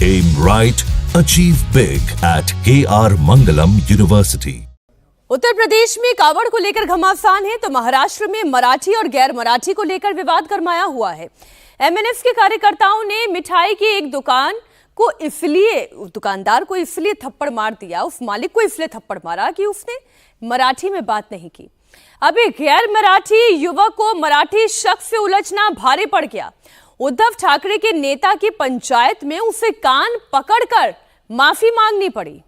Aim right, achieve big at KR Mangalam University. Uttar Pradesh में कावड़ को लेकर घमासान है तो महाराष्ट्र में मराठी और गैर मराठी को लेकर विवाद गरमाया हुआ है। एमएनएफ के कार्यकर्ताओं ने मिठाई की एक दुकानदार को इसलिए थप्पड़ मार दिया, उस मालिक को इसलिए थप्पड़ मारा कि उसने मराठी में बात नहीं की। अब एक गैर मराठी युवक को मराठी शख्स से उलझना भारी पड़ गया। उद्धव ठाकरे के नेता की पंचायत में उसे कान पकड़कर माफी मांगनी पड़ी।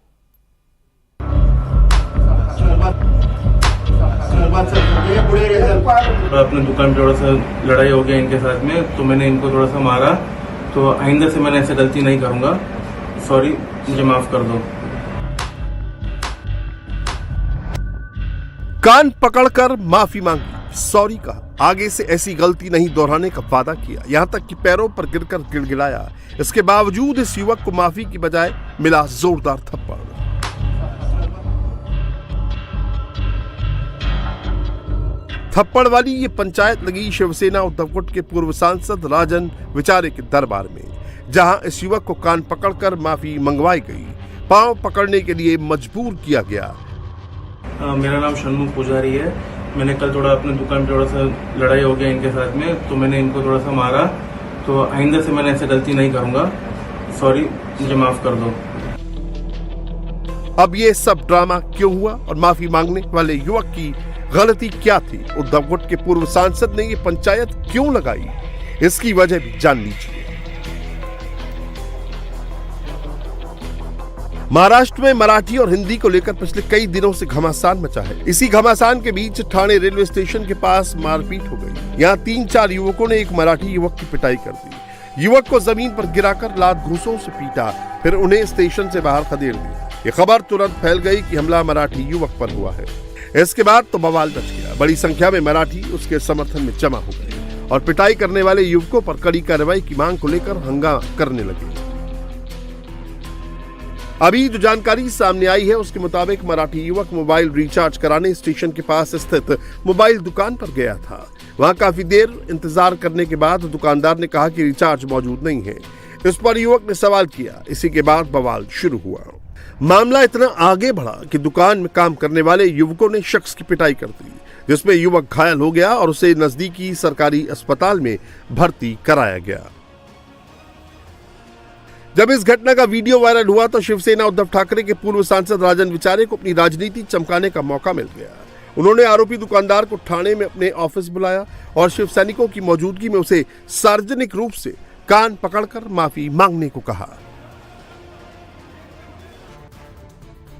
अपने दुकान पे थोड़ा सा लड़ाई हो गया इनके साथ में, तो मैंने इनको थोड़ा सा मारा। तो आइंदा से मैंने ऐसे गलती नहीं करूंगा, सॉरी, मुझे माफ कर दो। कान पकड़कर माफी मांगी, सॉरी कहा, आगे से ऐसी गलती नहीं दोहराने का वादा किया, यहां तक कि पैरों पर गिरकर गिड़गिड़ाया। इसके बावजूद इस युवक को माफी की बजाय मिला जोरदार थप्पड़। थप्पड़ वाली ये पंचायत लगी शिवसेना उद्धव गुट के पूर्व सांसद राजन विचारे के दरबार में, जहां इस युवक को कान पकड़कर माफी मंगवाई गई, पांव पकड़ने के लिए मजबूर किया गया। मेरा नाम षणमुख पुजारी है। मैंने कल थोड़ा अपने दुकान पे थोड़ा सा लड़ाई हो गया इनके साथ में, तो मैंने इनको थोड़ा सा मारा। तो आइंदा से मैंने ऐसे गलती नहीं करूंगा, सॉरी, मुझे माफ कर दो। अब ये सब ड्रामा क्यों हुआ और माफी मांगने वाले युवक की गलती क्या थी? उद्धव गुट के पूर्व सांसद ने ये पंचायत क्यों लगाई? इसकी वजह भी जान लीजिए। महाराष्ट्र में मराठी और हिंदी को लेकर पिछले कई दिनों से घमासान मचा है। इसी घमासान के बीच ठाणे रेलवे स्टेशन के पास मारपीट हो गई। यहाँ 3-4 युवकों ने एक मराठी युवक की पिटाई कर दी। युवक को जमीन पर गिराकर लात घूंसों से पीटा, फिर उन्हें स्टेशन से बाहर खदेड़ दिया। ये खबर तुरंत फैल गई कि हमला मराठी युवक पर हुआ है। इसके बाद तो बवाल मच गया। बड़ी संख्या में मराठी उसके समर्थन में जमा हो गए और पिटाई करने वाले युवकों पर कड़ी कार्रवाई की मांग को लेकर हंगामा करने लगे। अभी जो जानकारी सामने आई है उसके मुताबिक मराठी युवक मोबाइल रिचार्ज कराने स्टेशन के पास स्थित मोबाइल दुकान पर गया था। वहां काफी देर इंतजार करने के बाद दुकानदार ने कहा कि रिचार्ज मौजूद नहीं है। इस पर युवक ने सवाल किया। इसी के बाद बवाल शुरू हुआ। मामला इतना आगे बढ़ा कि दुकान में काम करने वाले युवकों ने शख्स की पिटाई कर दी, जिसमें युवक घायल हो गया और उसे नजदीकी सरकारी अस्पताल में भर्ती कराया गया। जब इस घटना का वीडियो वायरल हुआ तो शिवसेना उद्धव ठाकरे के पूर्व सांसद राजन विचारे को अपनी राजनीति चमकाने का मौका मिल गया। उन्होंने आरोपी दुकानदार को ठाणे में अपने ऑफिस बुलाया और शिव सैनिकों की मौजूदगी में उसे सार्वजनिक रूप से कान पकड़कर माफी मांगने को कहा।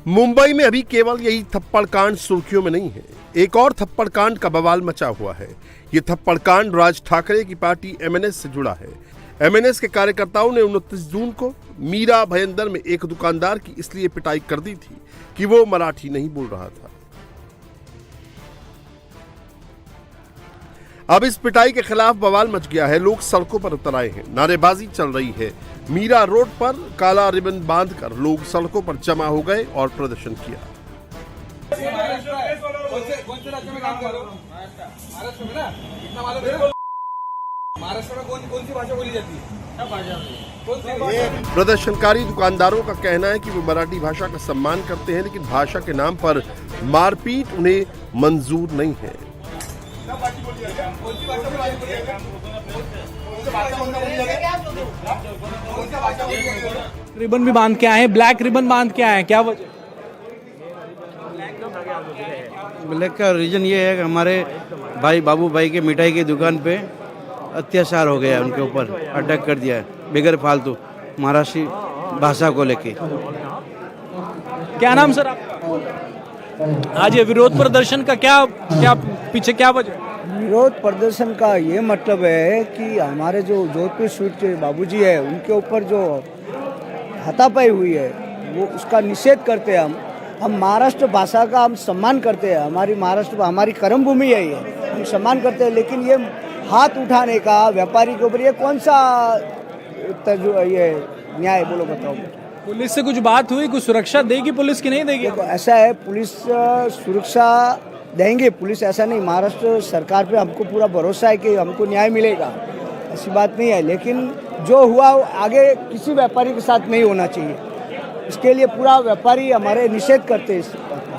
मुंबई में अभी केवल यही थप्पड़ कांड सुर्खियों में नहीं है, एक और थप्पड़ कांड का बवाल मचा हुआ है। यह थप्पड़ कांड राज ठाकरे की पार्टी एमएनएस से जुड़ा है। एमएनएस के कार्यकर्ताओं ने 29 जून को मीरा भयंदर में एक दुकानदार की इसलिए पिटाई कर दी थी कि वो मराठी नहीं बोल रहा था। अब इस पिटाई के खिलाफ बवाल मच गया है। लोग सड़कों पर उतर आए हैं, नारेबाजी चल रही है। मीरा रोड पर काला रिबन बांधकर लोग सड़कों पर जमा हो गए और प्रदर्शन किया। महाराष्ट्र में कौन सी भाषा बोली जाती है? प्रदर्शनकारी दुकानदारों का कहना है कि वो मराठी भाषा का सम्मान करते हैं, लेकिन भाषा के नाम पर मारपीट उन्हें मंजूर नहीं है। रिबन भी बांध के आए हैं, ब्लैक रिबन बांध के आए हैं, क्या वजह? ब्लैक का रीजन ये है कि हमारे भाई बाबू भाई के मिठाई की दुकान पे अत्याचार हो गया, उनके ऊपर अटैक कर दिया है बगैर फालतू महाराष्ट्री भाषा को लेके। क्या नाम सर आपका? आज ये विरोध प्रदर्शन का क्या पीछे क्या वजह? विरोध प्रदर्शन का ये मतलब है कि हमारे जो जोधपुर स्वीट के बाबूजी है उनके ऊपर जो हाथापाई हुई है वो उसका निषेध करते हैं। हम महाराष्ट्र भाषा का हम सम्मान करते हैं, हमारी महाराष्ट्र हमारी कर्म भूमि है, ये हम सम्मान करते हैं। लेकिन ये हाथ उठाने का व्यापारी के ऊपर ये कौन सा ये न्याय, बोलो बताओ। पुलिस से कुछ बात हुई, कुछ सुरक्षा देगी पुलिस की नहीं देगी? ऐसा है, पुलिस सुरक्षा देंगे, पुलिस ऐसा नहीं, महाराष्ट्र सरकार पे हमको पूरा भरोसा है कि हमको न्याय मिलेगा, ऐसी बात नहीं है। लेकिन जो हुआ वो आगे किसी व्यापारी के साथ नहीं होना चाहिए। इसके लिए पूरा व्यापारी हमारे निषेध करते हैं इस बात का।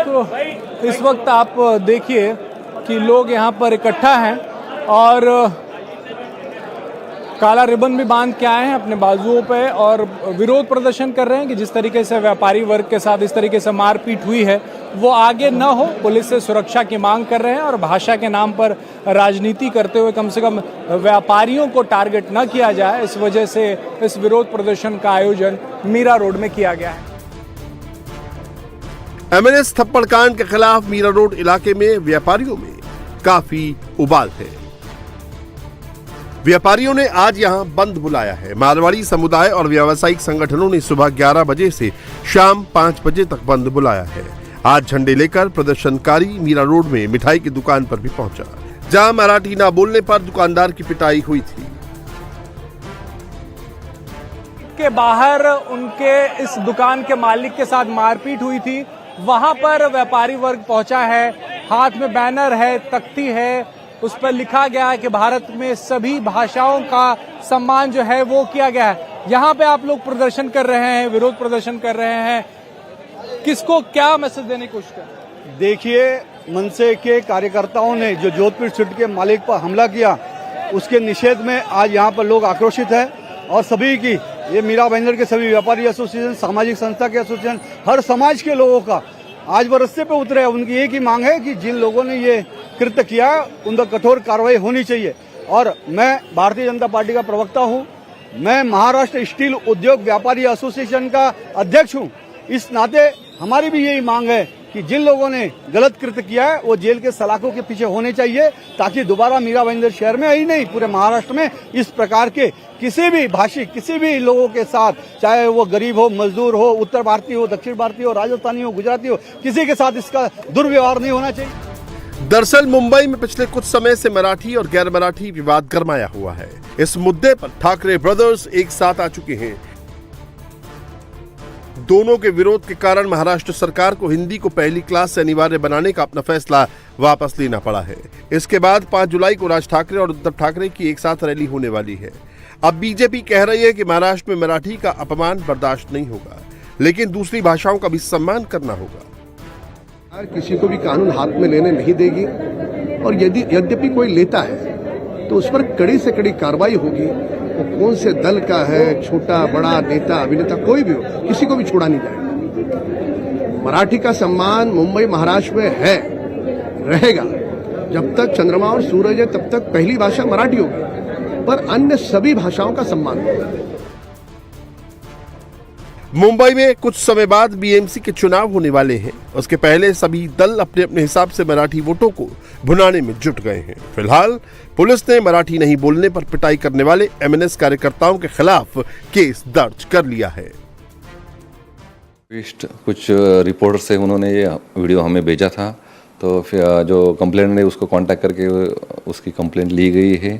तो इस वक्त आप देखिए कि लोग यहाँ पर इकट्ठा हैं और काला रिबन भी बांध के आए हैं अपने बाजुओं पे और विरोध प्रदर्शन कर रहे हैं कि जिस तरीके से व्यापारी वर्ग के साथ इस तरीके से मारपीट हुई है वो आगे न हो। पुलिस से सुरक्षा की मांग कर रहे हैं और भाषा के नाम पर राजनीति करते हुए कम से कम व्यापारियों को टारगेट न किया जाए, इस वजह से इस विरोध प्रदर्शन का आयोजन मीरा रोड में किया गया है। एमएनएस थप्पड़ कांड के खिलाफ मीरा रोड इलाके में व्यापारियों में काफी उबाल है। व्यापारियों ने आज यहां बंद बुलाया है। मारवाड़ी समुदाय और व्यावसायिक संगठनों ने सुबह 11 बजे से शाम 5 बजे तक बंद बुलाया है। आज झंडे लेकर प्रदर्शनकारी मीरा रोड में मिठाई की दुकान पर भी पहुंचा, जहां मराठी न बोलने पर दुकानदार की पिटाई हुई थी। के बाहर उनके इस दुकान के मालिक के साथ मारपीट हुई थी, वहां पर व्यापारी वर्ग पहुंचा है। हाथ में बैनर है, तख्ती है, उस पर लिखा गया है कि भारत में सभी भाषाओं का सम्मान जो है वो किया गया है। यहाँ पे आप लोग प्रदर्शन कर रहे हैं, विरोध प्रदर्शन कर रहे हैं, किसको क्या मैसेज देने की कोशिश कर? देखिए, मनसे के कार्यकर्ताओं ने जो जोधपुर स्वीट के मालिक पर हमला किया उसके निषेध में आज यहाँ पर लोग आक्रोशित है और सभी की ये मीरा भाईंदर के सभी व्यापारी एसोसिएशन, सामाजिक संस्था के एसोसिएशन, हर समाज के लोगों का आज वो रस्ते पे उतरे हैं। उनकी एक ही मांग है कि जिन लोगों ने ये कृत्य किया उन पर कठोर कार्रवाई होनी चाहिए। और मैं भारतीय जनता पार्टी का प्रवक्ता हूं, मैं महाराष्ट्र स्टील उद्योग व्यापारी एसोसिएशन का अध्यक्ष हूं। इस नाते हमारी भी यही मांग है कि जिन लोगों ने गलत कृत्य किया है वो जेल के सलाखों के पीछे होने चाहिए, ताकि दोबारा मीरा भाईंदर शहर में ही नहीं पूरे महाराष्ट्र में इस प्रकार के किसी भी भाषी, किसी भी लोगों के साथ, चाहे वो गरीब हो, मजदूर हो, उत्तर भारतीय हो, दक्षिण भारतीय हो, राजस्थानी हो, गुजराती हो, किसी के साथ इसका दुर्व्यवहार नहीं होना चाहिए। दरअसल मुंबई में पिछले कुछ समय से मराठी और गैर मराठी विवाद गरमाया हुआ है। इस मुद्दे पर ठाकरे ब्रदर्स एक साथ आ चुके हैं। दोनों के विरोध के कारण महाराष्ट्र सरकार को हिंदी को पहली क्लास से अनिवार्य बनाने का अपना फैसला वापस लेना पड़ा है। इसके बाद 5 जुलाई को राज ठाकरे और उद्धव ठाकरे की एक साथ रैली होने वाली है। अब बीजेपी कह रही है कि महाराष्ट्र में मराठी का अपमान बर्दाश्त नहीं होगा, लेकिन दूसरी भाषाओं का भी सम्मान करना होगा। किसी को भी कानून हाथ में लेने नहीं देगी और यद्यपि कोई लेता है तो उस पर कड़ी से कड़ी कार्रवाई होगी। वो कौन से दल का है, छोटा बड़ा नेता अभिनेता कोई भी हो, किसी को भी छोड़ा नहीं जाएगा। मराठी का सम्मान मुंबई महाराष्ट्र में है, रहेगा। जब तक चंद्रमा और सूरज है तब तक पहली भाषा मराठी होगी, पर अन्य सभी भाषाओं का सम्मान होगा। मुंबई में कुछ समय बाद बीएमसी के चुनाव होने वाले हैं। उसके पहले सभी दल अपने अपने हिसाब से मराठी वोटों को भुनाने में जुट गए हैं। फिलहाल पुलिस ने मराठी नहीं बोलने पर पिटाई करने वाले एमएनएस कार्यकर्ताओं के खिलाफ केस दर्ज कर लिया है। कुछ रिपोर्टर से उन्होंने ये वीडियो हमें भेजा था, तो फिर जो कंप्लेंट है उसको कांटेक्ट करके उसकी कंप्लेंट ली गई है।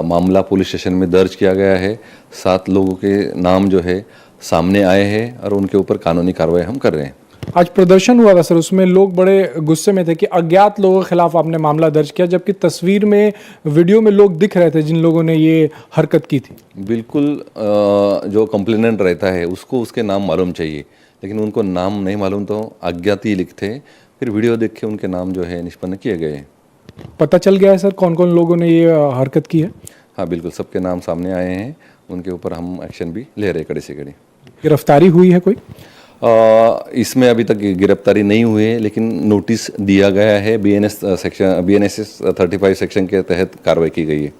मामला पुलिस स्टेशन में दर्ज किया गया है। 7 लोगों के नाम जो है सामने आए हैं और उनके ऊपर कानूनी कार्रवाई हम कर रहे हैं। आज प्रदर्शन हुआ था सर, उसमें लोग बड़े गुस्से में थे कि अज्ञात लोगों के खिलाफ आपने मामला दर्ज किया, जबकि तस्वीर में, वीडियो में लोग दिख रहे थे जिन लोगों ने ये हरकत की थी। बिल्कुल, जो कंप्लेनेंट रहता है उसको उसके नाम मालूम चाहिए, लेकिन उनको नाम नहीं मालूम तो अज्ञात ही लिखते, फिर वीडियो देख के उनके नाम जो है निष्पन्न किए गए हैं। पता चल गया है सर कौन कौन लोगों ने ये हरकत की है? हाँ बिल्कुल, सबके नाम सामने आए हैं, उनके ऊपर हम एक्शन भी ले रहे हैं कड़ी से कड़ी। गिरफ्तारी हुई है कोई? इसमें अभी तक गिरफ्तारी नहीं हुई है, लेकिन नोटिस दिया गया है। BNSS 35 सेक्शन के तहत कार्रवाई की गई है।